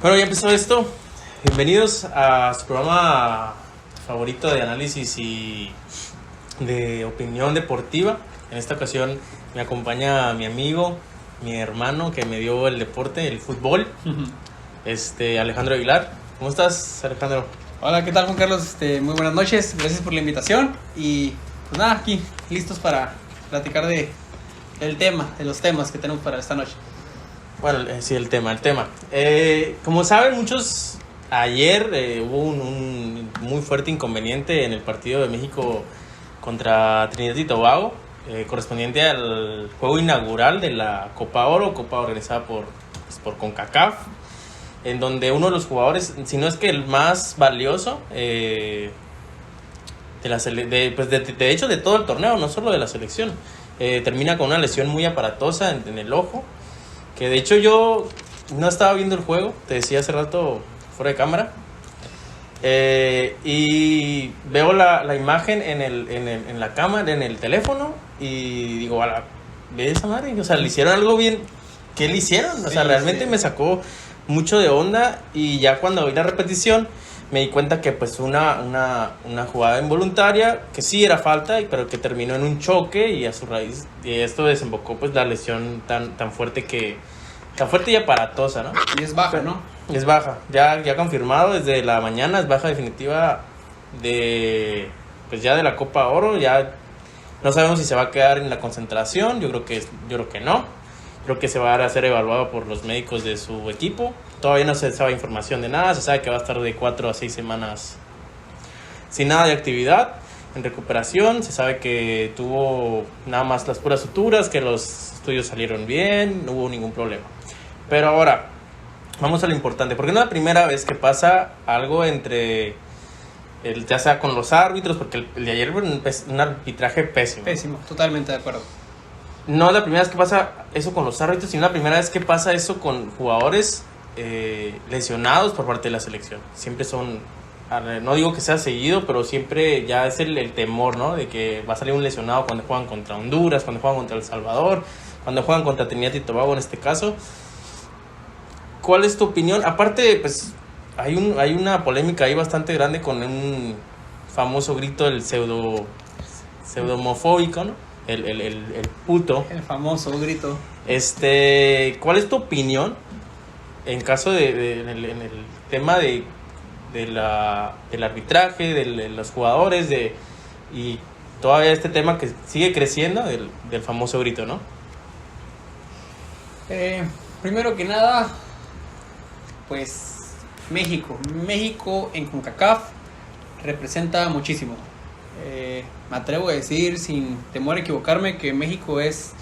Bueno, ya empezó esto. Bienvenidos a su programa favorito de análisis y de opinión deportiva. En esta ocasión me acompaña mi amigo, mi hermano que me dio el deporte, el fútbol, Alejandro Aguilar. ¿Cómo estás, Alejandro? Hola, ¿qué tal, Juan Carlos? Muy buenas noches, gracias por la invitación y pues nada, aquí listos para platicar de los temas que tenemos para esta noche. Bueno, sí, el tema. Como saben muchos, ayer hubo un muy fuerte inconveniente en el partido de México contra Trinidad y Tobago, correspondiente al juego inaugural de la Copa Oro organizada por CONCACAF, en donde uno de los jugadores, si no es que el más valioso, de hecho de todo el torneo, no solo de la selección, termina con una lesión muy aparatosa en el ojo. Que de hecho yo no estaba viendo el juego, te decía hace rato fuera de cámara, y veo la imagen en la cámara, en el teléfono, y digo, ve esa madre, o sea, le hicieron algo bien. ¿Qué le hicieron? O sea, realmente me sacó mucho de onda, y ya cuando vi la repetición me di cuenta que pues una jugada involuntaria, que sí era falta, pero que terminó en un choque, y a su raíz y esto desembocó pues la lesión tan fuerte y aparatosa, ¿no? Y es baja, ¿no? Es baja, ya confirmado desde la mañana, es baja definitiva de la Copa Oro. Ya no sabemos si se va a quedar en la concentración, yo creo que no. Creo que se va a ser evaluado por los médicos de su equipo. Todavía no se sabe información de nada. Se sabe que va a estar de 4 a 6 semanas sin nada de actividad, en recuperación. Se sabe que tuvo nada más las puras suturas, que los estudios salieron bien, no hubo ningún problema. Pero ahora, vamos a lo importante, porque no es la primera vez que pasa algo ya sea con los árbitros, porque el de ayer fue un arbitraje pésimo. Pésimo, totalmente de acuerdo. No es la primera vez que pasa eso con los árbitros, sino la primera vez que pasa eso con jugadores lesionados por parte de la selección. Siempre son, no digo que sea seguido, pero siempre ya es el temor, ¿no? De que va a salir un lesionado cuando juegan contra Honduras, cuando juegan contra El Salvador, cuando juegan contra Trinidad y Tobago en este caso. ¿Cuál es tu opinión? Aparte, pues hay una polémica ahí bastante grande con un famoso grito, el pseudo homofóbico, ¿no? El puto. El famoso grito. ¿Cuál es tu opinión en caso en el tema del arbitraje, de los jugadores, y todavía este tema que sigue creciendo del famoso grito, ¿no? Primero que nada, pues México en CONCACAF representa muchísimo. Me atrevo a decir sin temor a equivocarme que México es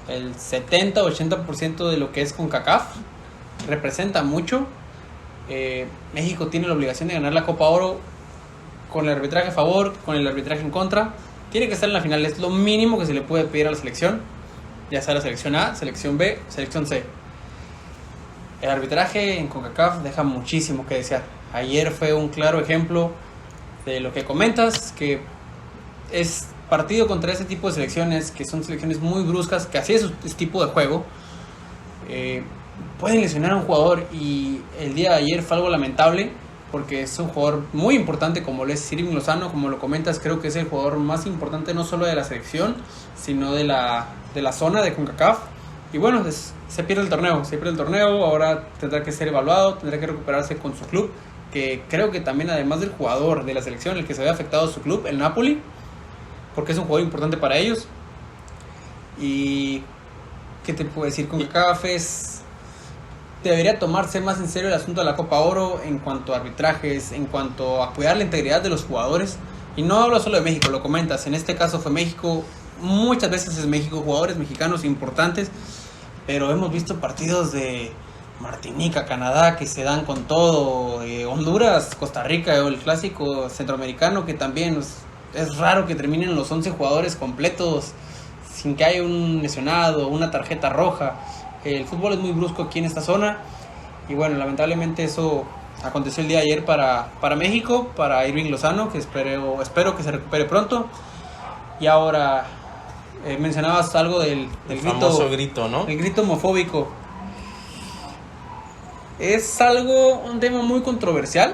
el 70-80% de lo que es CONCACAF. Representa mucho. México tiene la obligación de ganar la Copa Oro con el arbitraje a favor, con el arbitraje en contra. Tiene que estar en la final, es lo mínimo que se le puede pedir a la selección, ya sea la selección A, selección B, selección C. El arbitraje en CONCACAF deja muchísimo que desear. Ayer fue un claro ejemplo de lo que comentas, que es partido contra ese tipo de selecciones, que son selecciones muy bruscas, que así es su tipo de juego. Pueden lesionar a un jugador, y el día de ayer fue algo lamentable, porque es un jugador muy importante como lo es Irving Lozano. Como lo comentas, creo que es el jugador más importante no solo de la selección, sino de la zona de CONCACAF. Y bueno, se pierde el torneo, ahora tendrá que ser evaluado, tendrá que recuperarse con su club, que creo que también, además del jugador de la selección, el que se había afectado su club, el Napoli, porque es un jugador importante para ellos. Y ¿qué te puedo decir? CONCACAF debería tomarse más en serio el asunto de la Copa Oro en cuanto a arbitrajes, en cuanto a cuidar la integridad de los jugadores. Y no hablo solo de México, lo comentas, en este caso fue México, muchas veces es México, jugadores mexicanos importantes, pero hemos visto partidos de Martinica, Canadá, que se dan con todo, Honduras, Costa Rica, el clásico centroamericano, que también es raro que terminen los 11 jugadores completos sin que haya un lesionado, una tarjeta roja. El fútbol es muy brusco aquí en esta zona, y bueno, lamentablemente eso aconteció el día de ayer para México, para Irving Lozano, que espero que se recupere pronto. Y ahora mencionabas algo del grito, famoso grito, ¿no? El grito homofóbico. Es un tema muy controversial,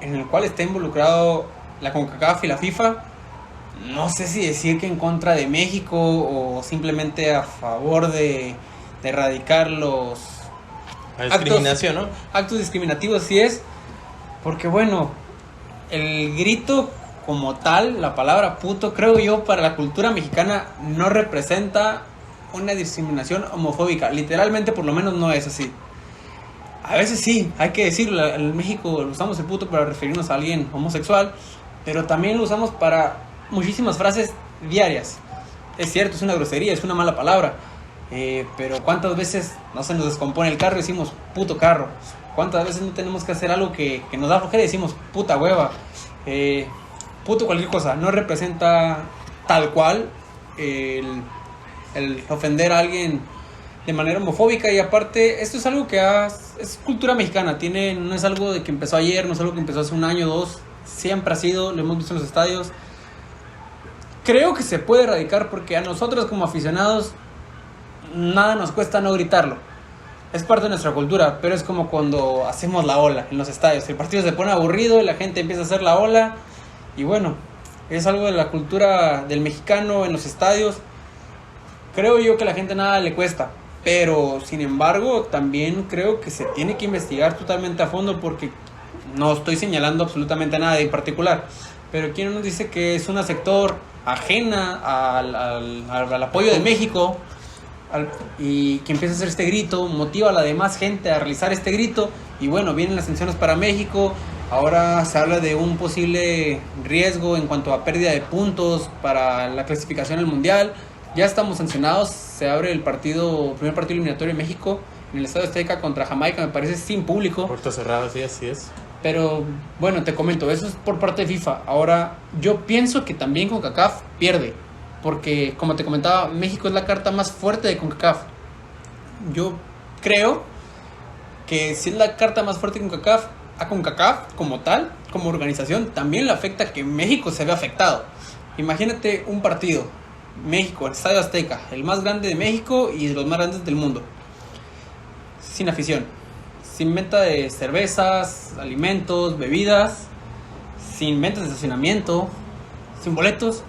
en el cual está involucrado la CONCACAF y la FIFA. No sé si decir que en contra de México o simplemente a favor de erradicar los La discriminación, ¿no? actos discriminativos, sí es. Porque bueno, el grito como tal, la palabra puto, creo yo, para la cultura mexicana no representa una discriminación homofóbica. Literalmente, por lo menos, no es así. A veces sí, hay que decirlo, en México lo usamos el puto para referirnos a alguien homosexual, pero también lo usamos para muchísimas frases diarias. Es cierto, es una grosería, es una mala palabra, pero ¿cuántas veces no se nos descompone el carro y decimos puto carro? ¿Cuántas veces no tenemos que hacer algo que nos da flojera y decimos puta hueva? Puto cualquier cosa, no representa tal cual el ofender a alguien de manera homofóbica. Y aparte, esto es algo que es cultura mexicana, no es algo de que empezó ayer, no es algo que empezó hace un año o dos, siempre ha sido, lo hemos visto en los estadios. Creo que se puede erradicar porque a nosotros como aficionados nada nos cuesta no gritarlo. Es parte de nuestra cultura, pero es como cuando hacemos la ola en los estadios. El partido se pone aburrido, la gente empieza a hacer la ola y bueno, es algo de la cultura del mexicano en los estadios. Creo yo que a la gente nada le cuesta, pero sin embargo también creo que se tiene que investigar totalmente a fondo porque no estoy señalando absolutamente nada en particular, pero quien nos dice que es un sector ajena al apoyo de México y que empieza a hacer este grito, motiva a la demás gente a realizar este grito y bueno, vienen las sanciones para México. Ahora se habla de un posible riesgo en cuanto a pérdida de puntos para la clasificación al Mundial. Ya estamos sancionados, se abre el primer partido eliminatorio en México, en el Estadio Azteca contra Jamaica, me parece sin público. Puerta cerrada, sí, así es. Pero bueno, te comento, eso es por parte de FIFA. Ahora, yo pienso que también CONCACAF pierde, porque como te comentaba, México es la carta más fuerte de CONCACAF. Yo creo que si es la carta más fuerte de CONCACAF, a CONCACAF como tal, como organización, también le afecta que México se vea afectado. Imagínate un partido, México, el Estadio Azteca, el más grande de México y de los más grandes del mundo, sin afición, sin venta de cervezas, alimentos, bebidas, sin ventas de estacionamiento, sin boletos.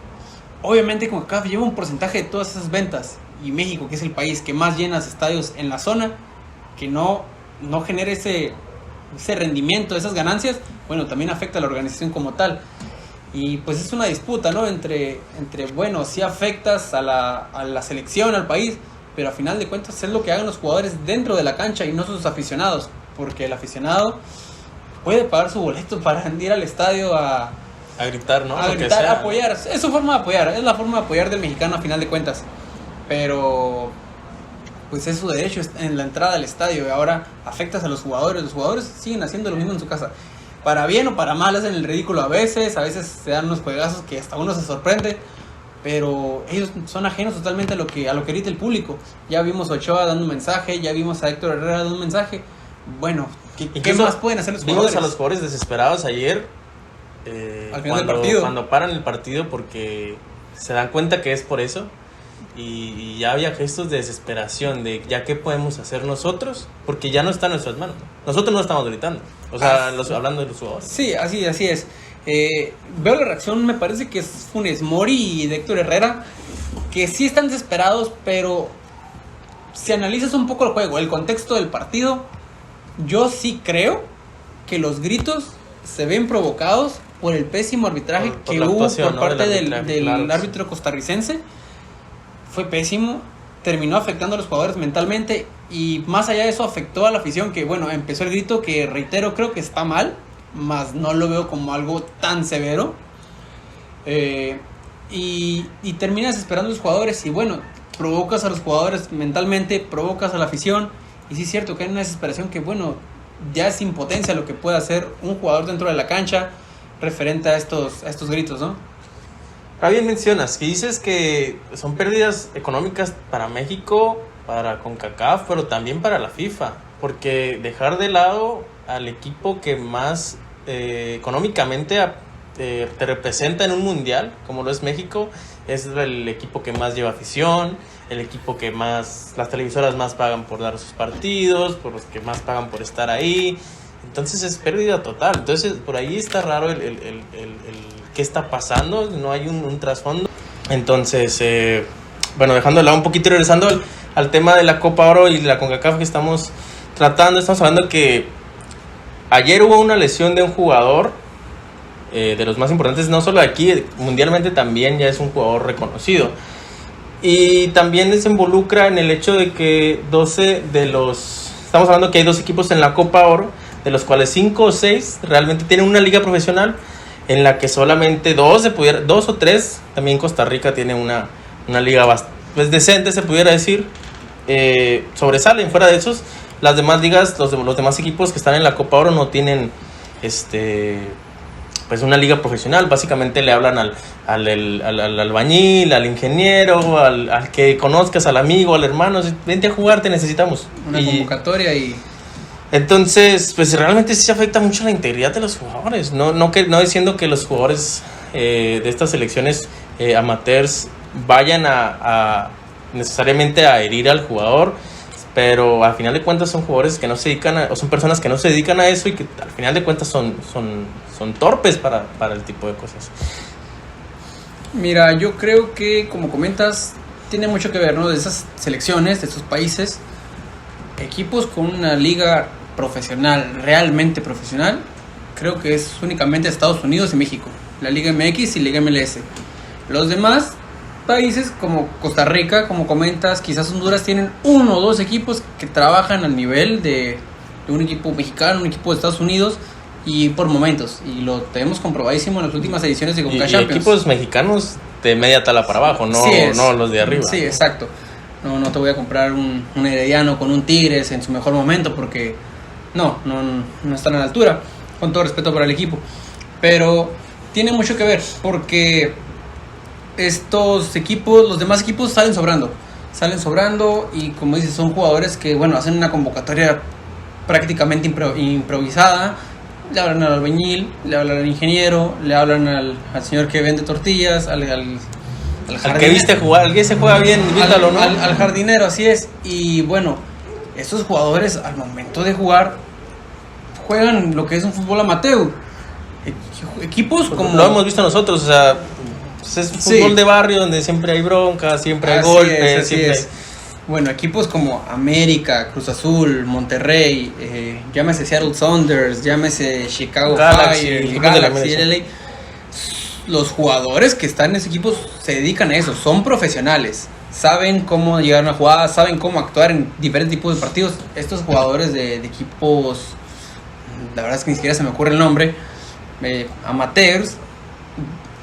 Obviamente CONCACAF lleva un porcentaje de todas esas ventas y México, que es el país que más llena estadios en la zona, que no genere ese rendimiento, esas ganancias, bueno, también afecta a la organización como tal. Y pues es una disputa, ¿no? Entre bueno, sí afectas a la selección, al país, pero a final de cuentas es lo que hagan los jugadores dentro de la cancha y no sus aficionados, porque el aficionado puede pagar su boleto para ir al estadio a gritar, ¿no? A gritar, a apoyar. Es su forma de apoyar, es la forma de apoyar del mexicano a final de cuentas. Pero pues es su derecho en la entrada al estadio y ahora afectas a los jugadores. Los jugadores siguen haciendo lo mismo en su casa. Para bien o para mal hacen el ridículo a veces se dan unos juegazos que hasta uno se sorprende, pero ellos son ajenos totalmente a lo que grita el público. Ya vimos a Ochoa dando un mensaje, ya vimos a Héctor Herrera dando un mensaje. Bueno, ¿qué más pueden hacer los jugadores? Vimos a los jugadores desesperados ayer al final del partido, cuando paran el partido porque se dan cuenta que es por eso. Y ya había gestos de desesperación, de ya qué podemos hacer nosotros, porque ya no está en nuestras manos. Nosotros no estamos gritando, o sea, hablando de los jugadores. Sí, así es. Veo la reacción, me parece que es Funes Mori y de Héctor Herrera, que sí están desesperados, pero si analizas un poco el juego, el contexto del partido, yo sí creo que los gritos se ven provocados por el pésimo arbitraje por que la hubo actuación, por ¿no? parte del claro. árbitro costarricense. Fue pésimo, terminó afectando a los jugadores mentalmente y más allá de eso afectó a la afición, que bueno, empezó el grito que reitero, creo que está mal, mas no lo veo como algo tan severo, y terminas esperando a los jugadores y bueno, provocas a los jugadores mentalmente, provocas a la afición y sí es cierto que hay una desesperación que bueno, ya es impotencia lo que puede hacer un jugador dentro de la cancha referente a estos gritos, ¿no? Bien mencionas que dices que son pérdidas económicas para México, para CONCACAF, pero también para la FIFA, porque dejar de lado al equipo que más económicamente te representa en un mundial, como lo es México, es el equipo que más lleva afición, el equipo que más, las televisoras más pagan por dar sus partidos, por los que más pagan por estar ahí. Entonces es pérdida total. Entonces por ahí está raro el qué está pasando, no hay un trasfondo. Entonces, bueno, dejando de lado un poquito y regresando al tema de la Copa Oro y la CONCACAF que estamos tratando, estamos hablando que ayer hubo una lesión de un jugador de los más importantes, no solo de aquí, mundialmente también ya es un jugador reconocido. Y también se involucra en el hecho de que 12 de los... Estamos hablando que hay 2 equipos en la Copa Oro, de los cuales 5 o 6 realmente tienen una liga profesional, en la que solamente 2 o 3, también Costa Rica tiene una liga pues decente, se pudiera decir, sobresalen. Fuera de esos, las demás ligas, los demás equipos que están en la Copa Oro no tienen pues una liga profesional. Básicamente le hablan al albañil, al ingeniero, al que conozcas, al amigo, al hermano, vente a jugar, te necesitamos. Una convocatoria y... Entonces, pues realmente sí afecta mucho la integridad de los jugadores. No diciendo que los jugadores de estas selecciones amateurs vayan a necesariamente a herir al jugador, pero al final de cuentas son jugadores que no se dedican o son personas que no se dedican a eso y que al final de cuentas son torpes para el tipo de cosas. Mira, yo creo que, como comentas, tiene mucho que ver, ¿no? De esas selecciones, de esos países, equipos con una liga profesional, realmente profesional, creo que es únicamente Estados Unidos y México, la Liga MX y Liga MLS. Los demás países como Costa Rica, como comentas, quizás Honduras, tienen 1 o 2 equipos que trabajan al nivel de un equipo mexicano, un equipo de Estados Unidos, y por momentos, y lo tenemos comprobadísimo en las últimas ediciones de CONCACAF Champions. Y equipos mexicanos de media tabla para abajo, no los de arriba. Sí, exacto. No te voy a comprar un Herediano con un Tigres en su mejor momento, porque no están a la altura, con todo respeto para el equipo. Pero tiene mucho que ver, porque estos equipos, los demás equipos salen sobrando y, como dices, son jugadores que, bueno, hacen una convocatoria prácticamente improvisada. Le hablan al albañil, le hablan al ingeniero, le hablan al señor que vende tortillas, al que viste jugar, al que se juega bien, invítalo, ¿no? Al jardinero, así es. Y bueno, estos jugadores al momento de jugar juegan lo que es un fútbol amateur. Equipos como... Lo hemos visto nosotros, o sea, pues es un fútbol de barrio donde siempre hay bronca, siempre hay golpes, siempre hay... Bueno, equipos como América, Cruz Azul, Monterrey, llámese Seattle Sounders, llámese Chicago Fire, Galaxy, LA. Los jugadores que están en esos equipos se dedican a eso, son profesionales, saben cómo llegar a una jugada, saben cómo actuar en diferentes tipos de partidos. Estos jugadores de equipos, la verdad es que ni siquiera se me ocurre el nombre, amateurs,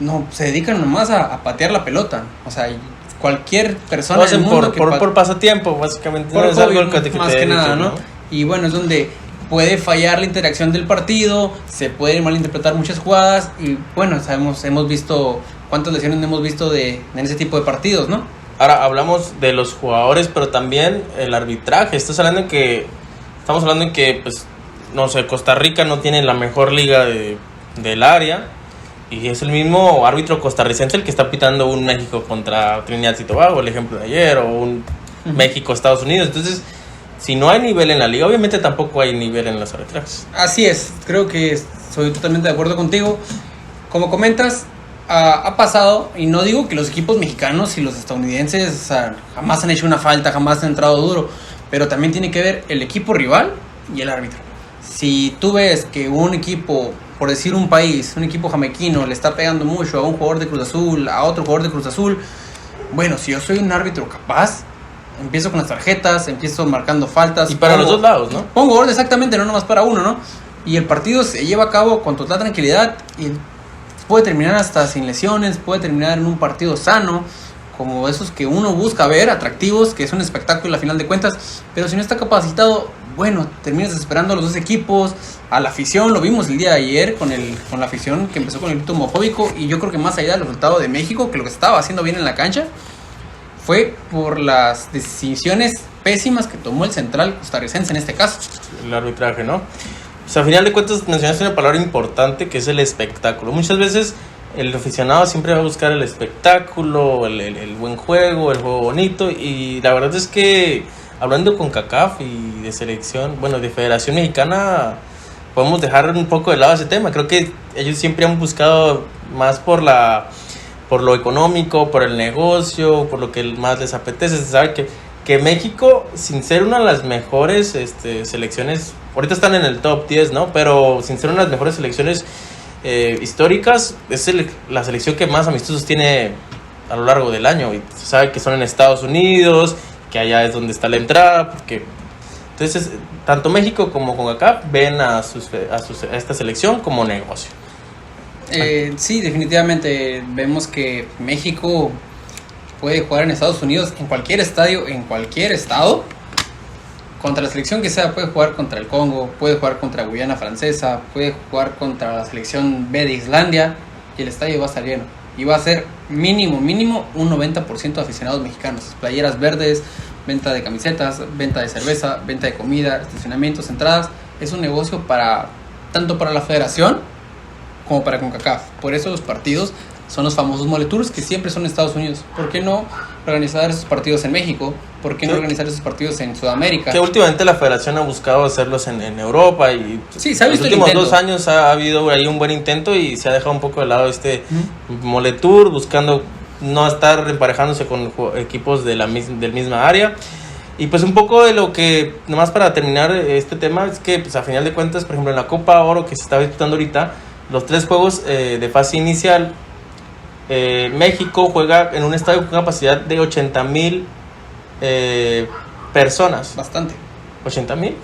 no, se dedican nomás a patear la pelota. O sea, cualquier persona del mundo por pasatiempo, básicamente, por no es hobby, algo que más que nada, ¿no? Y bueno, es donde puede fallar la interacción del partido, se pueden malinterpretar muchas jugadas y bueno, hemos visto cuántas lesiones hemos visto en ese tipo de partidos, ¿no? Ahora hablamos de los jugadores, pero también el arbitraje. Estamos hablando en que pues no sé, Costa Rica no tiene la mejor liga del área y es el mismo árbitro costarricense el que está pitando un México contra Trinidad y Tobago, el ejemplo de ayer, o un México-Estados Unidos. Entonces, si no hay nivel en la liga, obviamente tampoco hay nivel en los arbitrajes. Así es, creo que soy totalmente de acuerdo contigo. Como comentas, ha pasado, y no digo que los equipos mexicanos y los estadounidenses, o sea, jamás han hecho una falta, jamás han entrado duro, pero también tiene que ver el equipo rival y el árbitro. Si tú ves que un equipo, por decir un país, un equipo jamaiquino le está pegando mucho a un jugador de Cruz Azul, a otro jugador de Cruz Azul, bueno, si yo soy un árbitro capaz, empiezo con las tarjetas, empiezo marcando faltas. Y para los dos lados, ¿no? Pongo orden exactamente, no nomás para uno, ¿no? Y el partido se lleva a cabo con total tranquilidad y puede terminar hasta sin lesiones, puede terminar en un partido sano, como esos que uno busca ver, atractivos, que es un espectáculo a final de cuentas. Pero si no está capacitado, bueno, terminas desesperando a los dos equipos, a la afición. Lo vimos el día de ayer con la afición que empezó con el grito homofóbico. Y yo creo que más allá del resultado de México, que lo que estaba haciendo bien en la cancha fue por las decisiones pésimas que tomó el central costarricense en este caso. El arbitraje, ¿no? O sea, a final de cuentas mencionaste una palabra importante que es el espectáculo. Muchas veces el aficionado siempre va a buscar el espectáculo, el buen juego, el juego bonito. Y la verdad es que hablando con CONCACAF y de selección, bueno, de Federación Mexicana, podemos dejar un poco de lado ese tema. Creo que ellos siempre han buscado más por lo económico, por el negocio, por lo que más les apetece. Se sabe que México, sin ser una de las mejores selecciones, ahorita están en el top 10, ¿no? Pero sin ser una de las mejores selecciones históricas, es la selección que más amistosos tiene a lo largo del año. Y se sabe que son en Estados Unidos, que allá es donde está la entrada, porque entonces tanto México como CONCACAF ven a esta selección como negocio. Sí, definitivamente vemos que México puede jugar en Estados Unidos, en cualquier estadio, en cualquier estado, contra la selección que sea. Puede jugar contra el Congo, puede jugar contra Guyana Francesa, puede jugar contra la selección B de Islandia, y el estadio va a estar lleno. Y va a ser mínimo un 90% de aficionados mexicanos. Playeras verdes, venta de camisetas, venta de cerveza, venta de comida, estacionamientos, entradas. Es un negocio tanto para la federación como para CONCACAF. Por eso los partidos son los famosos Mole Tours, que siempre son en Estados Unidos. ¿Por qué no organizar esos partidos en México? ¿Por qué no organizar esos partidos en Sudamérica? Que últimamente la federación ha buscado hacerlos en Europa, y sí, se ha visto los últimos 2 años ha habido ahí un buen intento, y se ha dejado un poco de lado Mole Tour, buscando no estar emparejándose con equipos del misma área. Y pues un poco de lo que, nomás para terminar este tema, es que pues a final de cuentas, por ejemplo, en la Copa Oro que se está disputando ahorita, los 3 juegos de fase inicial, México juega en un estadio con capacidad de 80,000 personas. Bastante. 80,000,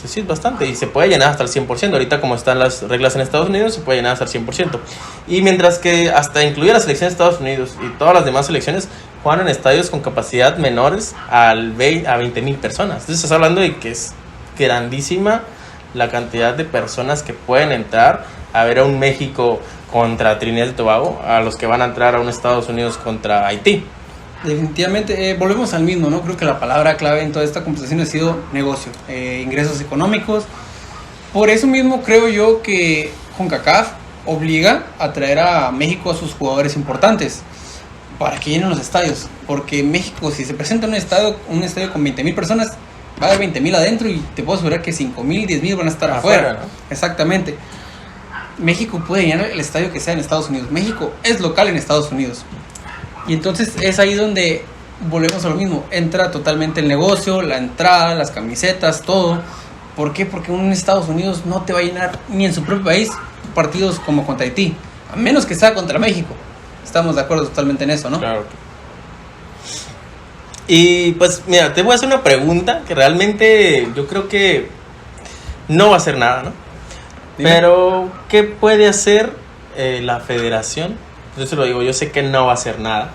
sí, es bastante. Y se puede llenar hasta el 100%. Ahorita, como están las reglas en Estados Unidos, se puede llenar hasta el 100%. Y mientras que hasta incluye la selección de Estados Unidos y todas las demás selecciones juegan en estadios con capacidad menores a 20,000 personas. Entonces estás hablando de que es grandísima la cantidad de personas que pueden entrar a ver a un México contra Trinidad y Tobago, a los que van a entrar a un Estados Unidos contra Haití. Definitivamente, volvemos al mismo, ¿no? Creo que la palabra clave en toda esta conversación ha sido negocio, ingresos económicos. Por eso mismo creo yo que CONCACAF obliga a traer a México a sus jugadores importantes para que llenen los estadios. Porque México, si se presenta un estadio con 20,000 personas, va a haber 20,000 adentro, y te puedo asegurar que 5,000, 10,000 van a estar afuera, ¿no? Exactamente. México puede llenar el estadio que sea en Estados Unidos. México es local en Estados Unidos. Y entonces es ahí donde volvemos a lo mismo. Entra totalmente el negocio, la entrada, las camisetas, todo. ¿Por qué? Porque un Estados Unidos no te va a llenar ni en su propio país partidos como contra Haití, a menos que sea contra México. Estamos de acuerdo totalmente en eso, ¿no? Claro. Y pues mira, te voy a hacer una pregunta que realmente yo creo que no va a hacer nada, ¿no? Dime. Pero ¿qué puede hacer la federación? Yo se lo digo, yo sé que no va a hacer nada,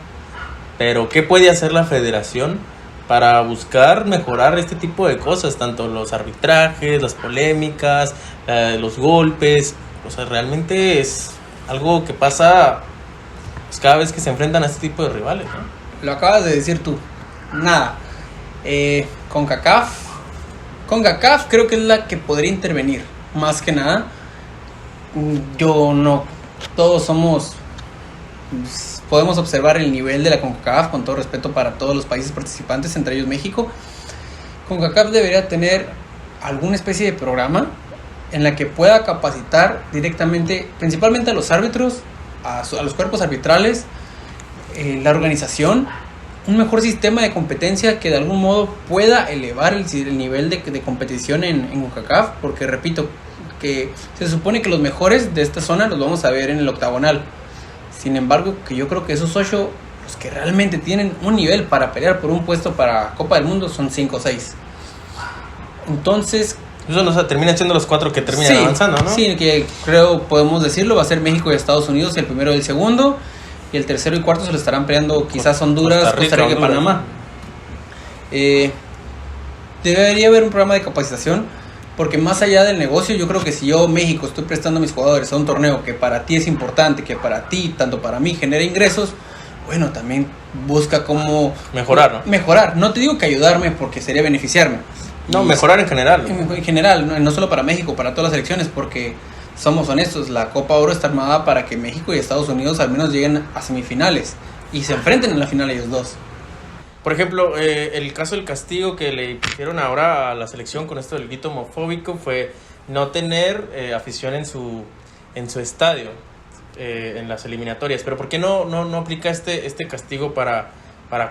pero ¿qué puede hacer la federación para buscar mejorar este tipo de cosas? Tanto los arbitrajes, las polémicas, los golpes. O sea, realmente es algo que pasa pues, cada vez que se enfrentan a este tipo de rivales, ¿no? Lo acabas de decir tú. Nada. CONCACAF creo que es la que podría intervenir. Más que nada, yo no. Todos podemos observar el nivel de la CONCACAF, con todo respeto para todos los países participantes, entre ellos México. CONCACAF debería tener alguna especie de programa en la que pueda capacitar directamente, principalmente a los árbitros, a los cuerpos arbitrales, la organización, un mejor sistema de competencia que de algún modo pueda elevar el nivel de competición en CONCACAF, porque repito, que se supone que los mejores de esta zona los vamos a ver en el octagonal. Sin embargo, que yo creo que esos 8, los que realmente tienen un nivel para pelear por un puesto para Copa del Mundo, son 5 o 6. Entonces, eso nos termina siendo los 4 que terminan avanzando, ¿no? Sí, que creo podemos decirlo, va a ser México y Estados Unidos el primero y el segundo, y el tercero y cuarto se lo estarán peleando quizás Honduras, Costa Rica y Panamá. Debería haber un programa de capacitación, porque más allá del negocio, yo creo que si yo, México, estoy prestando a mis jugadores a un torneo que para ti es importante, que para ti, tanto para mí, genera ingresos, bueno, también busca cómo mejorar, ¿no? Mejorar. No te digo que ayudarme, porque sería beneficiarme. No, mejorar en general. En general, no solo para México, para todas las selecciones, porque somos honestos, la Copa Oro está armada para que México y Estados Unidos al menos lleguen a semifinales y se enfrenten en la final ellos dos. Por ejemplo, el caso del castigo que le pusieron ahora a la selección con esto del grito homofóbico fue no tener afición en su estadio en las eliminatorias. Pero ¿por qué no aplica este castigo para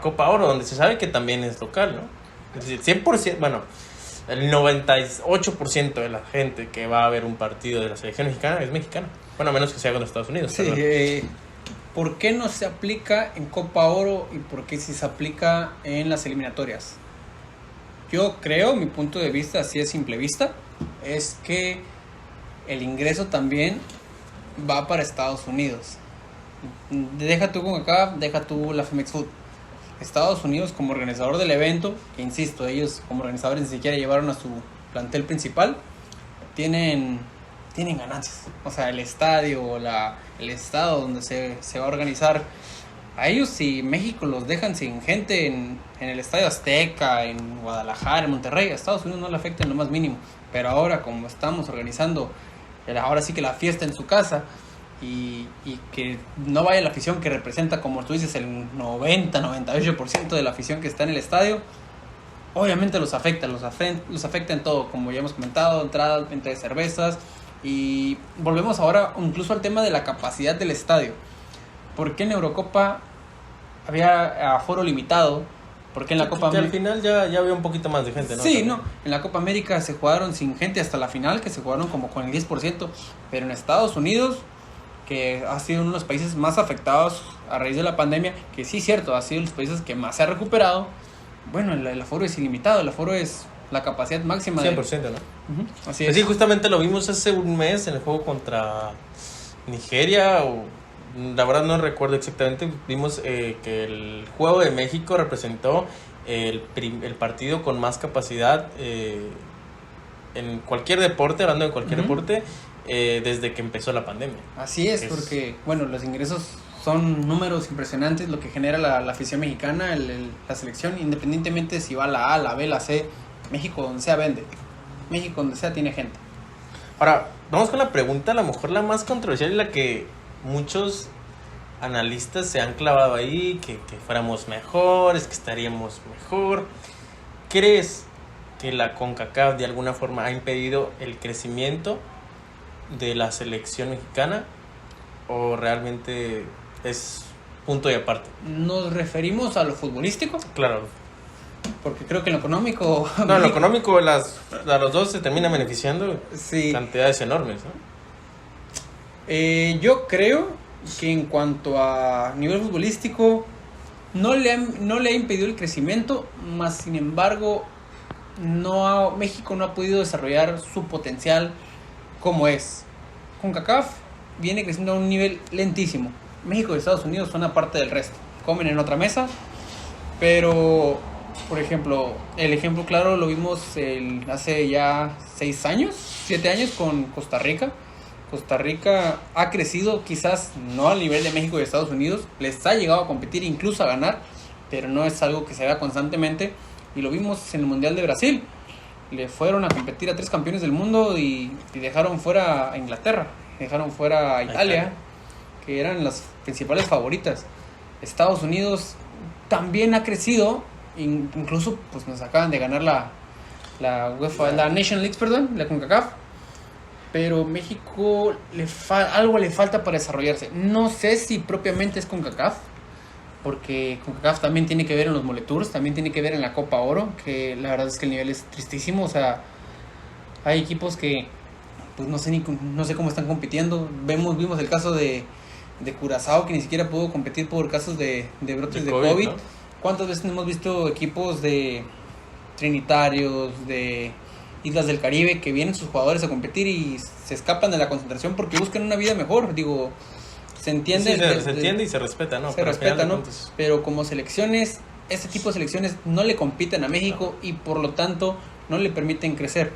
Copa Oro, donde se sabe que también es local, ¿no? Es decir, 100%, bueno, el 98% de la gente que va a ver un partido de la selección mexicana es mexicana. Bueno, a menos que sea con Estados Unidos. Sí, ¿por qué no se aplica en Copa Oro y por qué sí se aplica en las eliminatorias? Yo creo, mi punto de vista, así a simple vista, es que el ingreso también va para Estados Unidos. Deja tú con acá, deja tú la Femex Food. Estados Unidos como organizador del evento, que insisto, ellos como organizadores ni siquiera llevaron a su plantel principal, tienen ganancias. O sea, el estadio, el estado donde se va a organizar, a ellos si México los dejan sin gente en el Estadio Azteca, en Guadalajara, en Monterrey, a Estados Unidos no le afecta en lo más mínimo. Pero ahora como estamos organizando, ahora sí que la fiesta en su casa, y que no vaya la afición que representa, como tú dices, el 90-98% de la afición que está en el estadio, obviamente los afecta en todo, como ya hemos comentado, entrada, venta de cervezas. Y volvemos ahora incluso al tema de la capacidad del estadio. ¿Por qué en Eurocopa había aforo limitado? ¿Por qué en la Copa América? Que al final ya había un poquito más de gente, ¿no? Sí, no. En la Copa América se jugaron sin gente hasta la final, que se jugaron como con el 10%. Pero en Estados Unidos, que ha sido uno de los países más afectados a raíz de la pandemia, que sí, cierto, ha sido uno de los países que más se ha recuperado. Bueno, el aforo es ilimitado, el aforo es la capacidad máxima. 100%, ¿no? Uh-huh, así es. Sí, justamente lo vimos hace un mes en el juego contra Nigeria, la verdad no recuerdo exactamente. Vimos que el juego de México representó el partido con más capacidad en cualquier deporte, hablando de cualquier deporte, desde que empezó la pandemia. Así es, porque bueno, los ingresos son números impresionantes lo que genera la afición mexicana, la selección, independientemente si va la A, la B, la C. México donde sea vende, México donde sea tiene gente. Ahora, vamos con la pregunta, a lo mejor la más controversial y la que muchos analistas se han clavado ahí, que fuéramos mejores, que estaríamos mejor. ¿Crees que la CONCACAF de alguna forma ha impedido el crecimiento de la selección mexicana o realmente es punto y aparte? ¿Nos referimos a lo futbolístico? Claro. Porque creo que en lo económico... No, en lo económico a los dos se termina beneficiando, sí, cantidades enormes, ¿no? Yo creo que en cuanto a nivel futbolístico no le ha impedido el crecimiento, más sin embargo México no ha podido desarrollar su potencial como es. CONCACAF viene creciendo a un nivel lentísimo. México y Estados Unidos son aparte del resto, comen en otra mesa, pero por ejemplo, el ejemplo claro lo vimos hace ya 7 años con Costa Rica. Costa Rica ha crecido, quizás no al nivel de México y Estados Unidos, les ha llegado a competir, incluso a ganar, pero no es algo que se vea constantemente. Y lo vimos en el Mundial de Brasil, le fueron a competir a 3 campeones del mundo y dejaron fuera a Inglaterra, dejaron fuera a Italia, que eran las principales favoritas. Estados Unidos también ha crecido, incluso pues nos acaban de ganar la UEFA, la Nation League, la CONCACAF. Pero México algo le falta para desarrollarse. No sé si propiamente es CONCACAF, porque CONCACAF también tiene que ver en los Moletours, también tiene que ver en la Copa Oro, que la verdad es que el nivel es tristísimo. O sea, hay equipos que pues no sé cómo están compitiendo. Vimos el caso de Curazao, que ni siquiera pudo competir por casos de brotes de COVID. ¿No? ¿Cuántas veces hemos visto equipos de trinitarios, de Islas del Caribe, que vienen sus jugadores a competir y se escapan de la concentración porque buscan una vida mejor? Digo, se entiende. Sí, se entiende y se respeta, ¿no? Se respeta, ¿no? Pero como selecciones, este tipo de selecciones no le compiten a México y por lo tanto no le permiten crecer.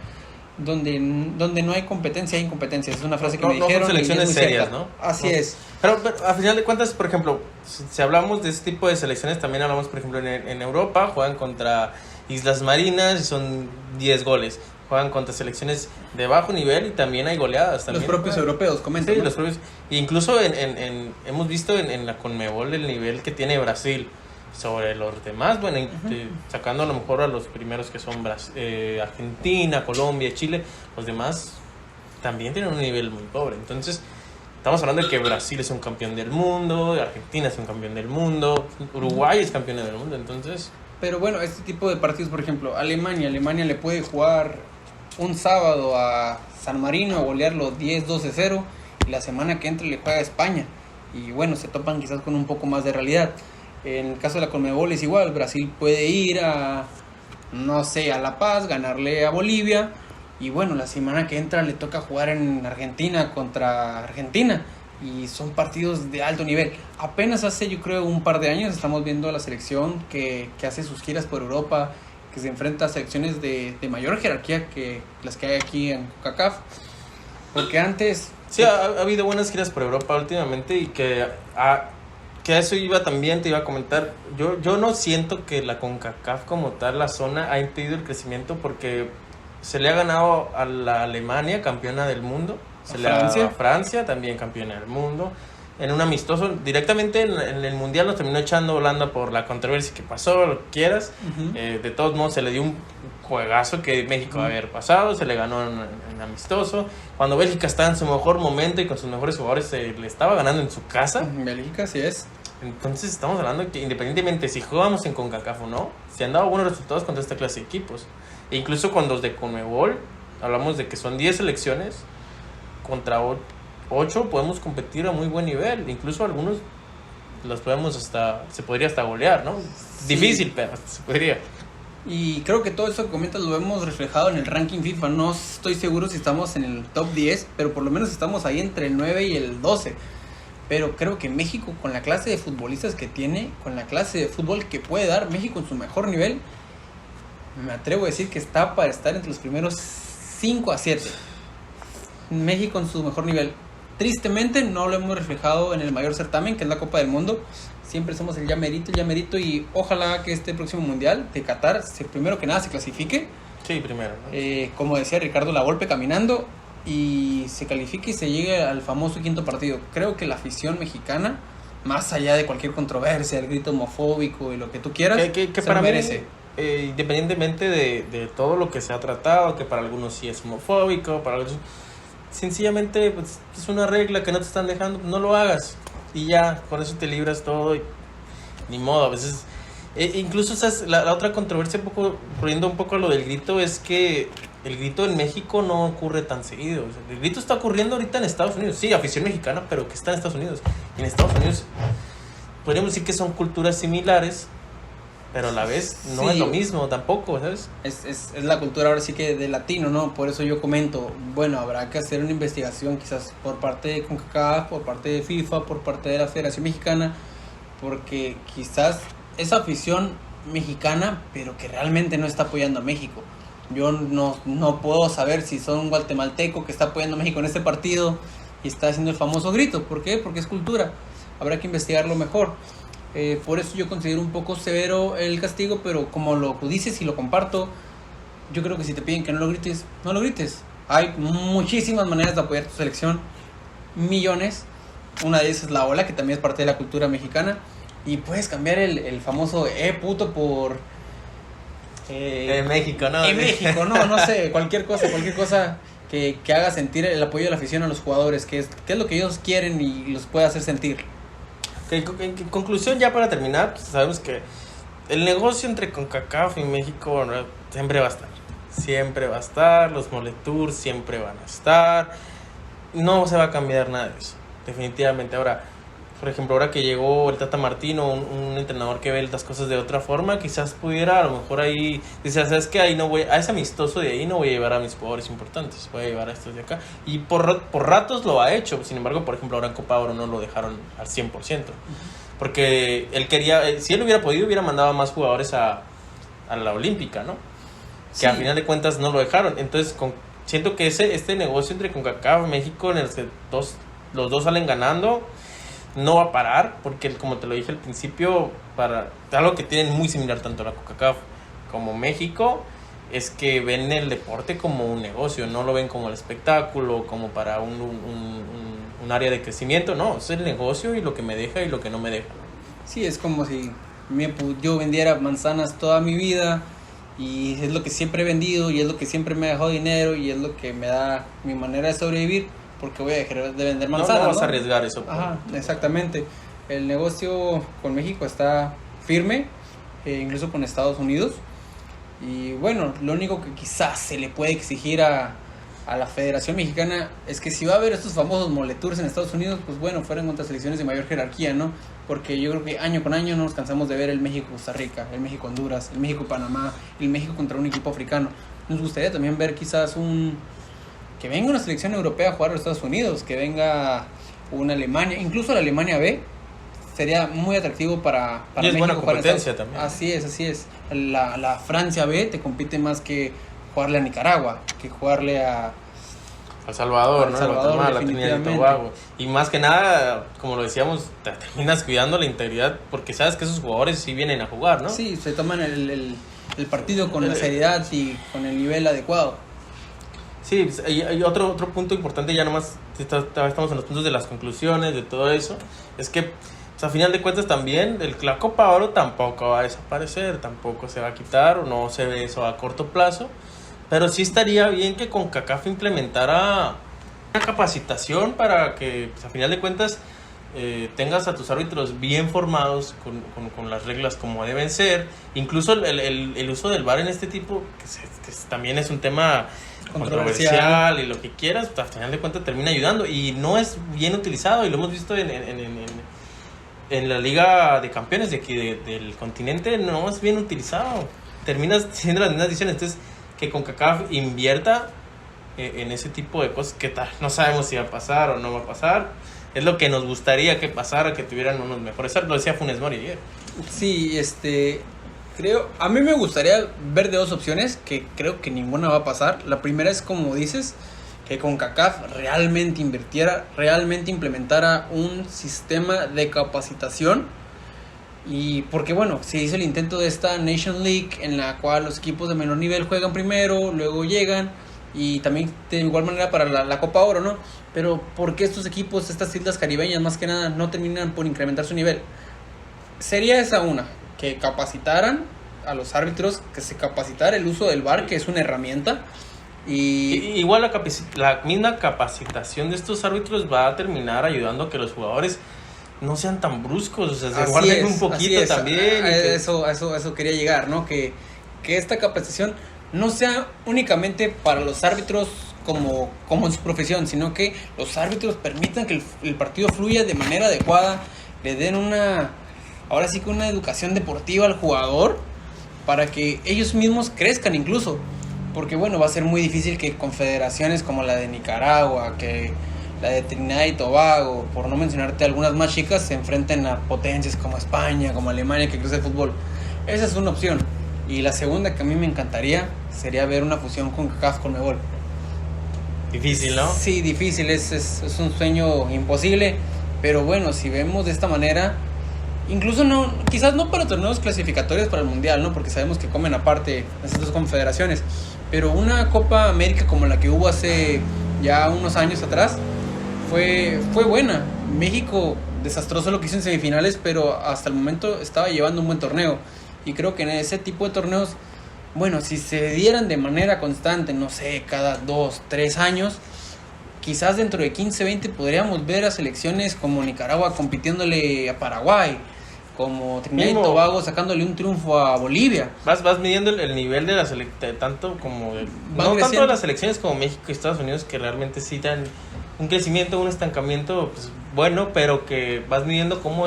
Donde no hay competencia, hay incompetencia. Es una frase que me dijeron. No son selecciones serias, ¿no? Así es. Pero a final de cuentas, por ejemplo, si hablamos de este tipo de selecciones, también hablamos, por ejemplo, en Europa, juegan contra Islas Marinas y son 10 goles. Juegan contra selecciones de bajo nivel y también hay goleadas. También, los propios europeos, comentan. Sí, ¿no? los propios. Incluso hemos visto en la Conmebol el nivel que tiene Brasil sobre los demás. Bueno, sacando a lo mejor a los primeros que son Argentina, Colombia, Chile, los demás también tienen un nivel muy pobre. Entonces, estamos hablando de que Brasil es un campeón del mundo, Argentina es un campeón del mundo, Uruguay es campeón del mundo. Entonces, pero bueno, este tipo de partidos, por ejemplo, Alemania le puede jugar un sábado a San Marino a golearlo 10-12-0 y la semana que entra le juega a España y bueno, se topan quizás con un poco más de realidad. En el caso de la Conmebol es igual, Brasil puede ir a, no sé, a La Paz, ganarle a Bolivia y bueno, la semana que entra le toca jugar en Argentina contra Argentina y son partidos de alto nivel. Apenas hace, yo creo, un par de años estamos viendo a la selección que hace sus giras por Europa, que se enfrenta a selecciones de mayor jerarquía que las que hay aquí en CONCACAF, porque antes... Sí, ha habido buenas giras por Europa últimamente y que a eso iba también, te iba a comentar. Yo no siento que la CONCACAF como tal, la zona, ha impedido el crecimiento porque se le ha ganado a la Alemania, campeona del mundo, se le ha dado a Francia, también campeona del mundo. En un amistoso, directamente en el Mundial nos terminó echando Holanda por la controversia que pasó, lo que quieras. De todos modos, se le dio un juegazo que México va a haber pasado, se le ganó en amistoso. Cuando Bélgica estaba en su mejor momento y con sus mejores jugadores, se le estaba ganando en su casa. Bélgica, sí es. Entonces, estamos hablando de que independientemente si jugamos en CONCACAF o no, se han dado buenos resultados contra esta clase de equipos. E incluso con los de CONMEBOL, hablamos de que son 10 selecciones contra 8 podemos competir a muy buen nivel, incluso algunos los podemos se podría hasta golear, ¿no? Sí. Difícil, pero se podría. Y creo que todo eso que comentas lo hemos reflejado en el ranking FIFA. No estoy seguro si estamos en el top 10, pero por lo menos estamos ahí entre el 9 y el 12. Pero creo que México, con la clase de futbolistas que tiene, con la clase de fútbol que puede dar México en su mejor nivel, me atrevo a decir que está para estar entre los primeros 5 a 7. México en su mejor nivel. Tristemente no lo hemos reflejado en el mayor certamen, que es la Copa del Mundo. Siempre somos el ya merito, y ojalá que este próximo Mundial de Qatar, primero que nada, se clasifique. Sí, primero, ¿no? Como decía Ricardo Lavolpe, caminando, y se califique y se llegue al famoso quinto partido. Creo que la afición mexicana, más allá de cualquier controversia, el grito homofóbico y lo que tú quieras, que se para lo merece. Independientemente de todo lo que se ha tratado, que para algunos sí es homofóbico, para otros... Sencillamente, pues, es una regla que no te están dejando, no lo hagas y ya, con eso te libras todo y ni modo. A veces, incluso la otra controversia, volviendo un poco a lo del grito, es que el grito en México no ocurre tan seguido. O sea, el grito está ocurriendo ahorita en Estados Unidos, sí, afición mexicana, pero que está en Estados Unidos. Y en Estados Unidos podríamos decir que son culturas similares, pero a la vez no sí, es lo mismo tampoco, ¿sabes? Es la cultura ahora sí que de latino, ¿no? Por eso yo comento, bueno, habrá que hacer una investigación quizás por parte de CONCACAF, por parte de FIFA, por parte de la Federación Mexicana, porque quizás esa afición mexicana, pero que realmente no está apoyando a México. Yo no puedo saber si son un guatemalteco que está apoyando a México en este partido y está haciendo el famoso grito. ¿Por qué? Porque es cultura. Habrá que investigarlo mejor. Por eso yo considero un poco severo el castigo, pero como lo dices y lo comparto, yo creo que si te piden que no lo grites, no lo grites. Hay muchísimas maneras de apoyar tu selección, millones. Una de ellas es la ola, que también es parte de la cultura mexicana, y puedes cambiar el famoso puto por México, ¿no? En México, no sé, cualquier cosa que haga sentir el apoyo de la afición a los jugadores, que es lo que ellos quieren y los puede hacer sentir. En conclusión, ya para terminar, pues sabemos que el negocio entre CONCACAF y México, ¿no?, siempre va a estar. Siempre va a estar, los Moletours siempre van a estar. No se va a cambiar nada de eso, definitivamente. Ahora, por ejemplo, ahora que llegó el Tata Martino, un entrenador que ve las cosas de otra forma, quizás pudiera a lo mejor ahí decir, ¿sabes qué? Ahí no voy, a ese amistoso de ahí no voy a llevar a mis jugadores importantes, voy a llevar a estos de acá. Y por ratos lo ha hecho. Sin embargo, por ejemplo, ahora en Copa Oro no lo dejaron al 100%. Porque él quería, si él hubiera podido, hubiera mandado a más jugadores a la Olímpica, ¿no? Que al final de cuentas no lo dejaron. Entonces, siento que este negocio entre CONCACAF y México, en el que los dos salen ganando, no va a parar, porque como te lo dije al principio, para algo que tienen muy similar tanto la CONCACAF como México es que ven el deporte como un negocio, no lo ven como el espectáculo, como para un área de crecimiento, no, es el negocio y lo que me deja y lo que no me deja. Sí, es como si yo vendiera manzanas toda mi vida y es lo que siempre he vendido y es lo que siempre me ha dejado dinero y es lo que me da mi manera de sobrevivir, porque voy a dejar de vender manzanas. No vas a arriesgar eso. Ajá, exactamente. El negocio con México está firme, incluso con Estados Unidos. Y bueno, lo único que quizás se le puede exigir a la Federación Mexicana es que si va a haber estos famosos moletours en Estados Unidos, pues bueno, fueran contra selecciones de mayor jerarquía, ¿no? Porque yo creo que año con año no nos cansamos de ver el México-Costa Rica, el México-Honduras, el México-Panamá, el México contra un equipo africano. Nos gustaría también ver quizás que venga una selección europea a jugar a los Estados Unidos, que venga una Alemania, incluso la Alemania B. Sería muy atractivo para y es México, buena competencia también. Así es. La Francia B te compite más que jugarle a Nicaragua, que jugarle a El Salvador, ¿no? Guatemala, Trinidad y Tobago. Y más que nada, como lo decíamos, te terminas cuidando la integridad porque sabes que esos jugadores sí vienen a jugar, ¿no? Sí, se toman el partido con la seriedad y con el nivel adecuado. Sí, hay otro punto importante, ya nomás estamos en los puntos de las conclusiones, de todo eso, es que a final de cuentas también la Copa Oro tampoco va a desaparecer, tampoco se va a quitar o no se ve eso a corto plazo, pero sí estaría bien que CONCACAF implementara una capacitación para que a final de cuentas tengas a tus árbitros bien formados con las reglas como deben ser, incluso el uso del VAR en este tipo, que también es un tema controversial y lo que quieras, pues, al final de cuentas termina ayudando y no es bien utilizado y lo hemos visto en la Liga de Campeones de aquí del continente, no es bien utilizado, terminas siendo las mismas decisiones. Entonces que CONCACAF invierta en ese tipo de cosas que no sabemos si va a pasar o no va a pasar, es lo que nos gustaría que pasara, que tuvieran unos mejores, lo decía Funes Mori ayer. Sí, a mí me gustaría ver de dos opciones, que creo que ninguna va a pasar. La primera es, como dices, que CONCACAF realmente invirtiera, realmente implementara un sistema de capacitación. Y porque bueno, se hizo el intento de esta Nation League en la cual los equipos de menor nivel juegan primero, luego llegan, y también de igual manera para la Copa Oro, ¿no? Pero ¿por qué estos equipos, estas islas caribeñas más que nada, no terminan por incrementar su nivel? Sería esa una, que capacitaran a los árbitros, que se capacitara el uso del VAR, que es una herramienta. Igual la misma capacitación de estos árbitros va a terminar ayudando a que los jugadores no sean tan bruscos, o sea, se guarden un poquito también. Eso quería llegar, ¿no? Que esta capacitación no sea únicamente para los árbitros como en su profesión, sino que los árbitros permitan que el partido fluya de manera adecuada, le den ahora sí que una educación deportiva al jugador para que ellos mismos crezcan incluso, porque bueno, va a ser muy difícil que confederaciones como la de Nicaragua, que la de Trinidad y Tobago, por no mencionarte algunas más chicas, se enfrenten a potencias como España, como Alemania, que crece el fútbol. Esa es una opción. Y la segunda que a mí me encantaría sería ver una fusión con CONCACAF con Conmebol. Difícil, ¿no? Sí, difícil, es un sueño imposible, pero bueno, si vemos de esta manera, incluso quizás no para torneos clasificatorios para el Mundial, ¿no? Porque sabemos que comen aparte las dos confederaciones, pero una Copa América como la que hubo hace ya unos años atrás fue buena. México desastroso lo que hizo en semifinales, pero hasta el momento estaba llevando un buen torneo, y creo que en ese tipo de torneos, bueno, si se dieran de manera constante, no sé, cada 2-3 años, quizás dentro de 15-20 podríamos ver a selecciones como Nicaragua compitiéndole a Paraguay, como Trinidad y Tobago sacándole un triunfo a Bolivia. Vas midiendo el nivel de la selección, tanto como tanto de las selecciones como México y Estados Unidos, que realmente sí dan un crecimiento, un estancamiento, pues bueno, pero que vas midiendo cómo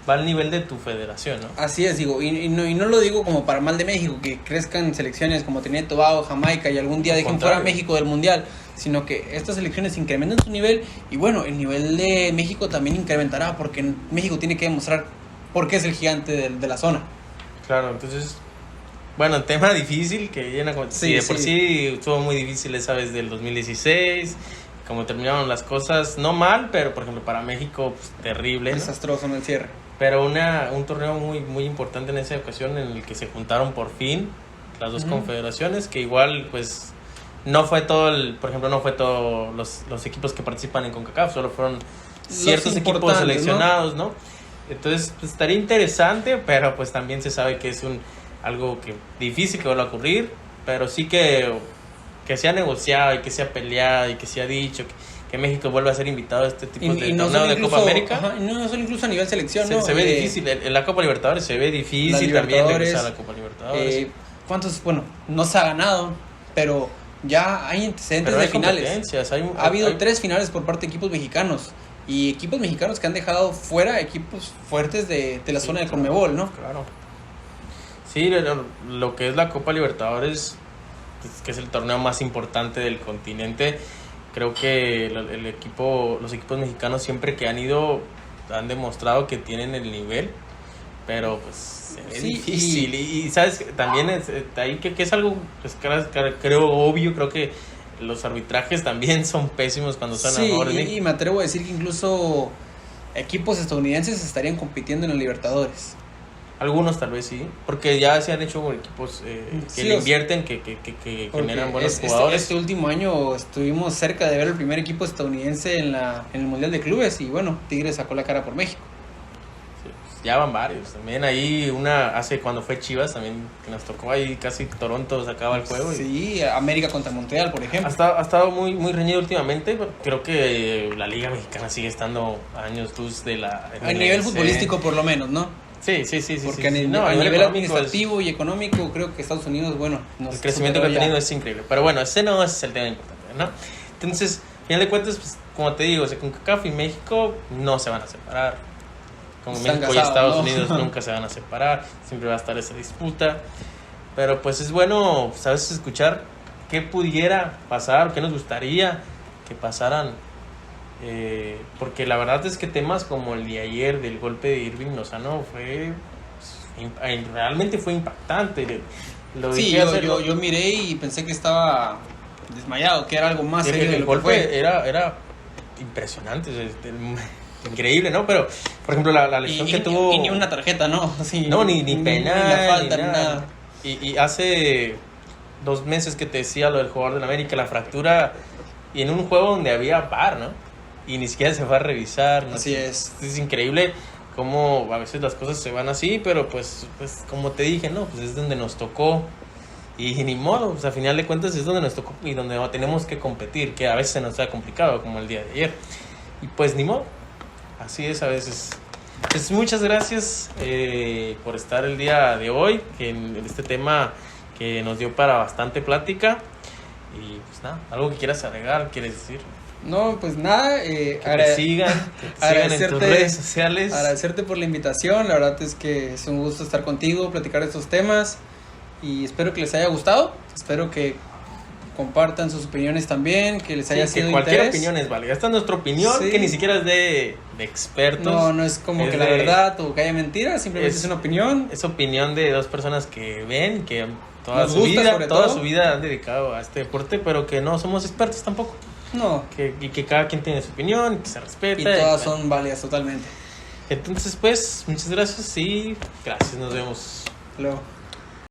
va el nivel de tu federación, ¿no? Así es, digo, y no lo digo como para mal de México, que crezcan selecciones como Trinidad y Tobago, Jamaica, y algún día dejen fuera a México del Mundial, sino que estas selecciones incrementen su nivel, y bueno, el nivel de México también incrementará, porque México tiene que demostrar por qué es el gigante de la zona. Claro, entonces, bueno, tema difícil, que llena con... Sí, de por sí estuvo muy difícil esa vez del 2016, como terminaron las cosas, no mal, pero por ejemplo para México, pues, terrible, ¿no? Desastroso en el cierre. Pero un torneo muy, muy importante en esa ocasión en el que se juntaron por fin las dos confederaciones, que igual pues no fue todo por ejemplo, no fue todo los equipos que participan en CONCACAF, solo fueron ciertos equipos seleccionados, ¿no? Entonces pues, estaría interesante, pero pues también se sabe que es algo que difícil que vuelva a ocurrir, pero sí que se ha negociado y que se ha peleado y que se ha dicho que México vuelva a ser invitado a este tipo de torneo de Copa América. Ajá, no solo incluso a nivel selección, ¿no? Se ve difícil, en la Copa Libertadores se ve difícil también regresar a la Copa Libertadores. ¿Cuántos? Bueno, no se ha ganado, pero ya hay antecedentes de finales. Ha habido 3 finales por parte de equipos mexicanos. Y equipos mexicanos que han dejado fuera equipos fuertes de la zona de Conmebol, ¿no? Claro. Sí, lo que es la Copa Libertadores, que es el torneo más importante del continente, creo que los equipos mexicanos siempre que han ido han demostrado que tienen el nivel, pero pues es difícil. Y sabes, también es ahí que es algo, pues, creo obvio, creo que los arbitrajes también son pésimos cuando son a favor de México. Y me atrevo a decir que incluso equipos estadounidenses estarían compitiendo en los Libertadores. Algunos tal vez sí, porque ya se han hecho equipos que le invierten, que generan buenos jugadores. Este último año estuvimos cerca de ver el primer equipo estadounidense en el Mundial de Clubes y bueno, Tigres sacó la cara por México. Sí, pues ya van varios. También ahí cuando fue Chivas también, que nos tocó ahí casi Toronto sacaba el juego. Sí, América contra Montreal, por ejemplo. Ha estado muy, muy reñido últimamente. Creo que la Liga Mexicana sigue estando a años luz de la... A nivel futbolístico por lo menos, ¿no? Sí. Porque a nivel administrativo y económico creo que Estados Unidos, bueno... El crecimiento que ha tenido es increíble. Pero bueno, ese no es el tema importante, ¿no? Entonces, al final de cuentas, pues, como te digo, CONCACAF y México no se van a separar. Como México y Estados Unidos nunca se van a separar. Siempre va a estar esa disputa. Pero pues es bueno, pues, a veces escuchar qué pudiera pasar, qué nos gustaría que pasaran. Porque la verdad es que temas como el de ayer del golpe de Irving Lozano realmente fue impactante. Yo miré y pensé que estaba desmayado, que era algo más serio de lo que fue. Era impresionante, increíble, ¿no? Pero, por ejemplo, la lesión que tuvo... Y ni una tarjeta, ¿no? Sí, ni penal, ni la falta, ni nada. Y hace 2 meses que te decía lo del jugador del América, la fractura, y en un juego donde había VAR, ¿no? Y ni siquiera se va a revisar, ¿no? Así es. Es increíble cómo a veces las cosas se van así, pero pues como te dije, no, pues es donde nos tocó y ni modo, pues a final de cuentas es donde nos tocó y donde tenemos que competir, que a veces se nos ha complicado, como el día de ayer. Y pues ni modo, así es a veces. Pues muchas gracias por estar el día de hoy, que en este tema que nos dio para bastante plática. Y pues nada, algo que quieras agregar, quieres decir. No, pues nada, que te sigan en tus redes sociales. Agradecerte por la invitación, la verdad es que es un gusto estar contigo, platicar estos temas y espero que les haya gustado, espero que compartan sus opiniones también, que les haya sido de cualquier interés. Opinión es válida, esta es nuestra opinión, que ni siquiera es de expertos. No es como que la verdad o que haya mentiras, simplemente es una opinión. Es opinión de 2 personas que ven, que toda su vida han dedicado a este deporte, pero que no somos expertos tampoco. No. Y que cada quien tiene su opinión, que se respeta. Y todas son válidas totalmente. Entonces, pues, muchas gracias y gracias, nos vemos. Luego.